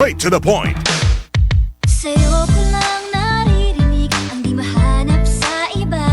straight to the point. Sa'yo ko lang naririnig ang di mahanap sa iba.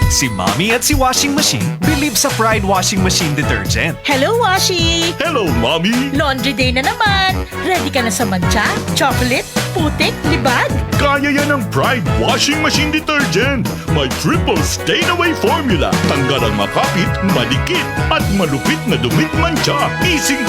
Si Mommy at si Washing Machine believe sa Pride Washing Machine Detergent. Hello, Washi! Hello, Mommy! Laundry day na naman! Ready ka na sa mancha, chocolate, putik, libag? Kaya yan ang Pride Washing Machine Detergent. May triple stain-away formula. Tanggal ang makapit, madikit, at malupit na dumit mancha. Easy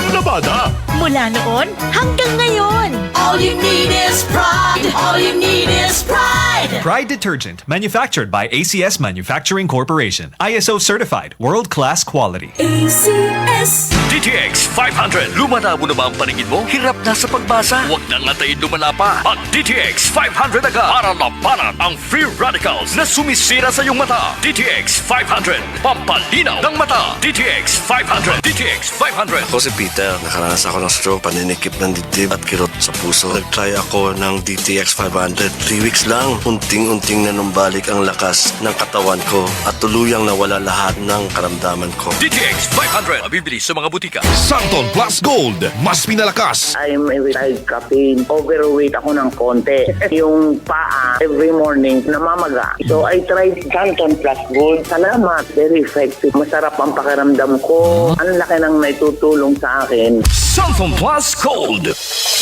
ang labada. Mula noon hanggang ngayon. All you need is pride. All you need is pride. Pride Detergent, manufactured by ACS Manufacturing Corporation. ISO certified, world-class quality. ACS. DTX 500. Lumana mo na ba ang paningin mo? Hirap na sa pagbasa? Huwag nang antayin lumana pa. Ang DTX 500 agad para labanan ang free radicals na sumisira sa iyong mata. DTX 500. Pampalinaw ng mata. DTX 500. DTX 500. Ako si Peter, nakaranas ako ng stroke, paninikip ng dibdib at kirot sa puso. Nag-try ako ng DTX 500. 3 weeks lang, unting-unting nanumbalik ang lakas ng katawan ko at tuluyang nawala lahat ng karamdaman ko. DTX 500. Mabibili sa mga butika. Santon Plus Gold. Mas pinalakas. I'm a retired caffeine. Overweight ako ng konti. Yung paa, every morning, namamaga. So I tried Santon Plus Gold. Salamat. Very effective. Masarap ang pakiramdam ko. Ang laki ng naitutulong sa akin. Santon Plus Gold.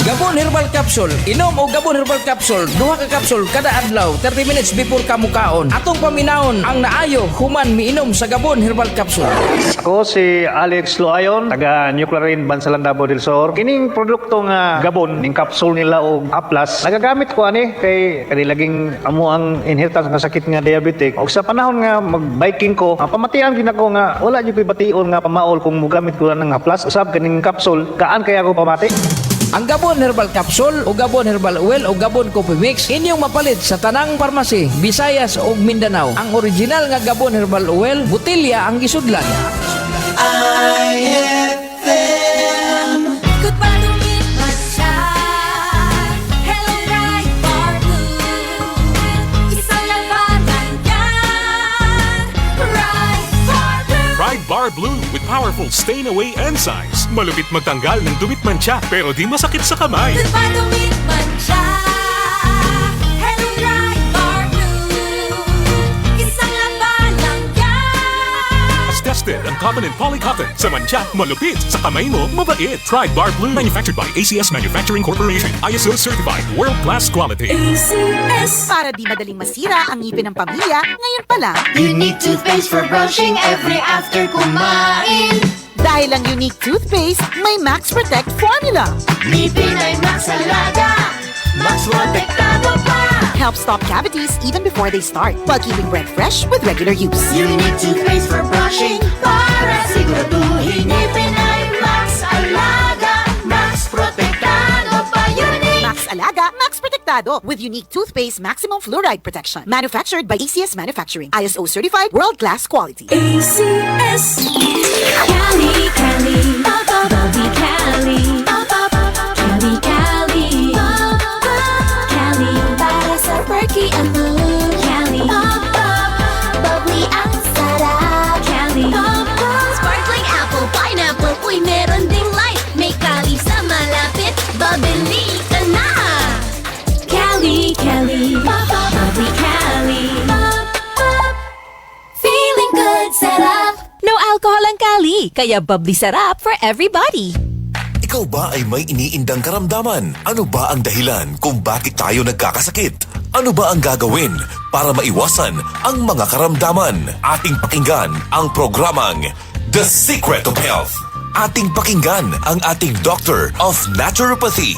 Gabon Herbal Capsule. Inom o Gabon Herbal Capsule. Duha ka capsule kada adlaw 30 minutes before kamukaon. Atong paminahon ang naayo human miinom sa Gabon Herbal Capsule. Ako si Alex Loayon, taga Nuclearin, Bansalan, Davao del Sur. Kining produkto nga Gabon, ning capsule nila og Aplas, nagagamit ko ani kay laging amo ang inheritance nga sakit nga diabetic. Og sa panahon nga mag-biking ko, pamatian gid ako nga wala gyud bation nga pamaol kung mogamit ko lang ng Aplas. Usab kining capsule, kaan kaya ako pamati? Ang Gabon Herbal Capsule o Gabon Herbal Oil o Gabon Coffee Mix inyong mapalit sa tanang parmasi, Visayas o Mindanao. Ang original nga Gabon Herbal Oil, butilya ang gisudlan. IFM. Goodbye to me, masya. Hello, bright bar blue. Isang labanan yan. Bright bar blue. Pride Bar Blue with powerful stain-away enzymes. Malupit magtanggal ng dumit mancha pero di masakit sa kamay. Goodbye to me, masya. Hello, bright bar blue. Isang labanan yan. As tested ang common and polycotton. Sa mancha, malupit. Sa kamay mo, mabait. Pride Bar Blue. Manufactured by ACS Manufacturing Corporation. ISO certified. World-class quality. ACS. Para di madaling masira ang ngipin ng pamilya, ngayon pa lang. Unique toothpaste for brushing every after kumain. Dahil ang unique toothpaste, may Max Protect formula. Ngipin ay Max Alaga. Max Protektado pa. Helps stop cavities even before they start, while keeping breath fresh with regular use. Unique toothpaste for brushing para siguraduhin ngipin ay Max Alaga. Max Protektado pa. Unique. Max Alaga, Max Protectado with unique toothpaste maximum fluoride protection. Manufactured by ACS Manufacturing. ISO certified world-class quality. ACS. Cali, Cali, Bobby Cali, Cali, Cali, Cali, para sa perky ang mood. Cali, bubbly ang sarap. Cali, sparkling apple, pineapple, uy meron ding light. May Cali sa malapit, babili ka na. Cali, Cali, bubbly Cali, feeling good, sarap. No alcohol ang Cali, kaya bubbly sarap for everybody. Ikaw ba ay may iniindang karamdaman? Ano ba ang dahilan kung bakit tayo nagkakasakit? Ano ba ang gagawin para maiwasan ang mga karamdaman? Ating pakinggan ang programang The Secret of Health. Ating pakinggan ang ating Doctor of Naturopathy.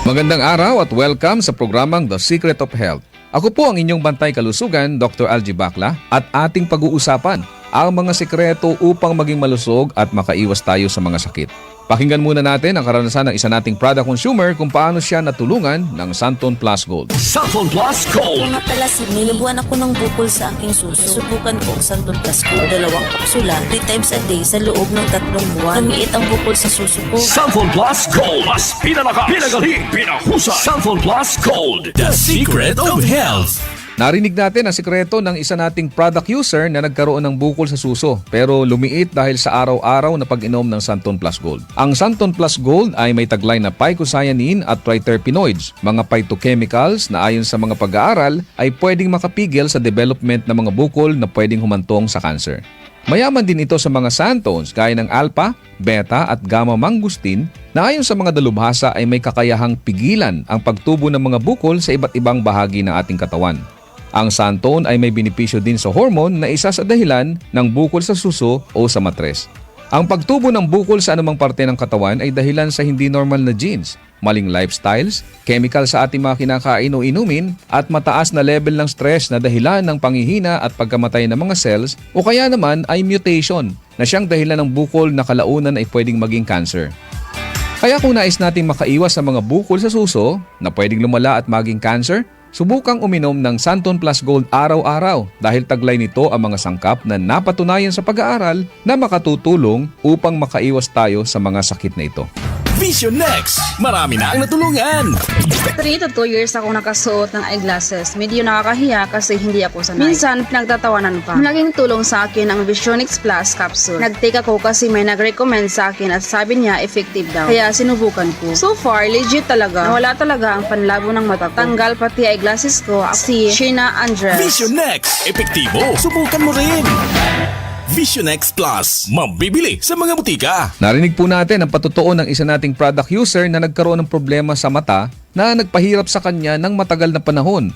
Magandang araw at welcome sa programang The Secret of Health. Ako po ang inyong bantay kalusugan, Dr. Algie Bacla, at ating pag-uusapan ang mga sekreto upang maging malusog at makaiwas tayo sa mga sakit. Pakinggan muna natin ang karanasan ng isa nating product consumer kung paano siya natulungan ng Santon Plus Gold. Santon Plus Gold. Mga palasin, nilubuan ako ng bukol sa aking suso. Subukan ko ang Santon Plus Gold, 2 kapsula, 3 times a day sa loob ng 3 buwan. Lumiit ang bukol sa suso ko. Santon Plus Gold. Mas pinalakas, pinagaling, pinahusay. Santon Plus Gold. The Secret of Health. Narinig natin ang sikreto ng isa nating product user na nagkaroon ng bukol sa suso pero lumiit dahil sa araw-araw na pag-inom ng Santon Plus Gold. Ang Santon Plus Gold ay may taglay na phycocyanin at triterpenoids, mga phytochemicals na ayon sa mga pag-aaral ay pwedeng makapigil sa development ng mga bukol na pwedeng humantong sa cancer. Mayaman din ito sa mga santones gaya ng alpha, beta at gamma mangustin na ayon sa mga dalubhasa ay may kakayahang pigilan ang pagtubo ng mga bukol sa iba't ibang bahagi ng ating katawan. Ang santone ay may benepisyo din sa hormone na isa sa dahilan ng bukol sa suso o sa matres. Ang pagtubo ng bukol sa anumang parte ng katawan ay dahilan sa hindi normal na genes, maling lifestyles, chemical sa ating mga kinakain o inumin, at mataas na level ng stress na dahilan ng panghihina at pagkamatay ng mga cells o kaya naman ay mutation na siyang dahilan ng bukol na kalaunan ay pwedeng maging cancer. Kaya kung nais nating makaiwas sa mga bukol sa suso na pwedeng lumala at maging cancer, subukang uminom ng Santon Plus Gold araw-araw dahil taglay nito ang mga sangkap na napatunayan sa pag-aaral na makatutulong upang makaiwas tayo sa mga sakit na ito. Vision Next! Marami na ang natulungan! 3 to 2 years ako nakasuot ng eyeglasses. Medyo nakakahiya kasi hindi ako sanay. Minsan, pinagtatawanan pa. Malaking tulong sa akin ang Visionix Plus capsule. Nag-take ako kasi may nag-recommend sa akin at sabi niya effective daw. Kaya sinubukan ko. So far, legit talaga. Nawala talaga ang panlabo ng mata ko. Tanggal pati eyeglasses ko. Si Sheena Andres. Vision Next! Epektibo! Subukan mo rin! Vision X Plus, mabibili sa mga butika. Narinig po natin ang patotoo ng isa nating product user na nagkaroon ng problema sa mata na nagpahirap sa kanya ng matagal na panahon.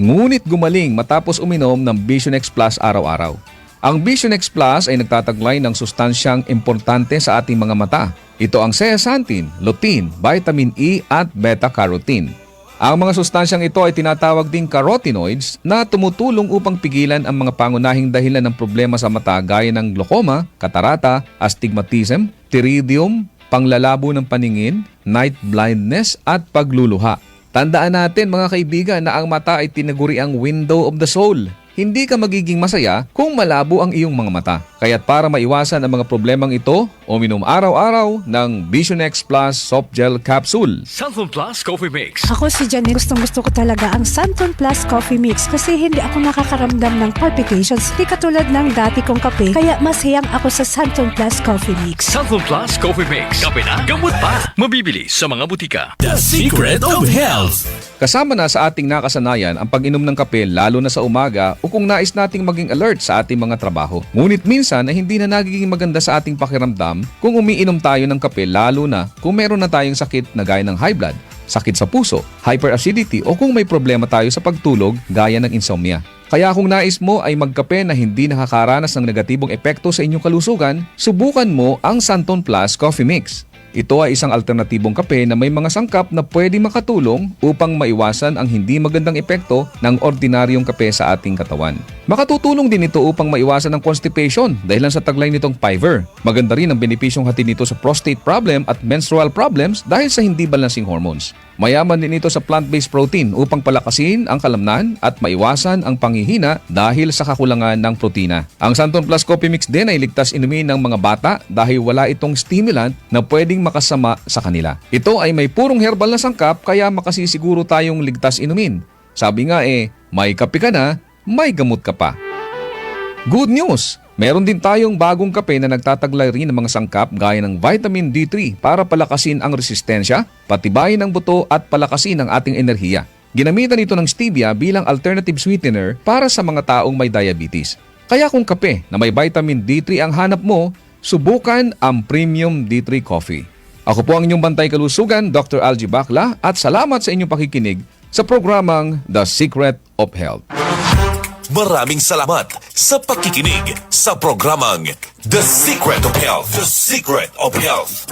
Ngunit gumaling matapos uminom ng Vision X Plus araw-araw. Ang Vision X Plus ay nagtataglay ng sustansyang importante sa ating mga mata. Ito ang zeaxanthin, lutein, vitamin E at beta-carotene. Ang mga sustansyang ito ay tinatawag ding carotenoids na tumutulong upang pigilan ang mga pangunahing dahilan ng problema sa mata gaya ng glaucoma, katarata, astigmatism, pterygium, panglalabo ng paningin, night blindness at pagluluha. Tandaan natin mga kaibigan na ang mata ay tinaguri ang window of the soul. Hindi ka magiging masaya kung malabo ang iyong mga mata. Kaya't para maiwasan ang mga problemang ito, uminom araw-araw ng Vision X Plus Soft Gel Capsule. Santon Plus Coffee Mix. Ako si Janet, gustong-gusto ko talaga ang Santon Plus Coffee Mix kasi hindi ako nakakaramdam ng palpitations. Hindi katulad ng dati kong kape, kaya mas hiyang ako sa Santon Plus Coffee Mix. Santon Plus Coffee Mix. Kape na, gamot pa. Mabibili sa mga butika. The Secret of Health. Kasama na sa ating nakasanayan ang pag-inom ng kape lalo na sa umaga o kung nais nating maging alert sa ating mga trabaho. Ngunit minsan ay hindi na nagiging maganda sa ating pakiramdam kung umiinom tayo ng kape lalo na kung meron na tayong sakit na gaya ng high blood, sakit sa puso, hyperacidity o kung may problema tayo sa pagtulog gaya ng insomnia. Kaya kung nais mo ay magkape na hindi nakakaranas ng negatibong epekto sa inyong kalusugan, subukan mo ang Santon Plus Coffee Mix. Ito ay isang alternatibong kape na may mga sangkap na pwedeng makatulong upang maiwasan ang hindi magandang epekto ng ordinaryong kape sa ating katawan. Makatutulong din ito upang maiwasan ang constipation dahilan sa taglay nitong fiber. Maganda rin ang benepisyong hatid nito sa prostate problem at menstrual problems dahil sa hindi balancing hormones. Mayaman din ito sa plant-based protein upang palakasin ang kalamnan at maiwasan ang panghihina dahil sa kakulangan ng protina. Ang Santon Plus Coffee Mix din ay ligtas inumin ng mga bata dahil wala itong stimulant na pwedeng makasama sa kanila. Ito ay may purong herbal na sangkap kaya makasisiguro tayong ligtas inumin. Sabi nga may kape ka na, may gamot ka pa. Good news! Meron din tayong bagong kape na nagtataglay rin ng mga sangkap gaya ng vitamin D3 para palakasin ang resistensya, patibayin ang buto at palakasin ang ating enerhiya. Ginamitan ito ng stevia bilang alternative sweetener para sa mga taong may diabetes. Kaya kung kape na may vitamin D3 ang hanap mo, subukan ang Premium D3 Coffee. Ako po ang inyong bantay kalusugan, Dr. Algie Bacla, at salamat sa inyong pakikinig sa programang The Secret of Health. Maraming salamat sa pakikinig sa programang The Secret of Health. The Secret of Health.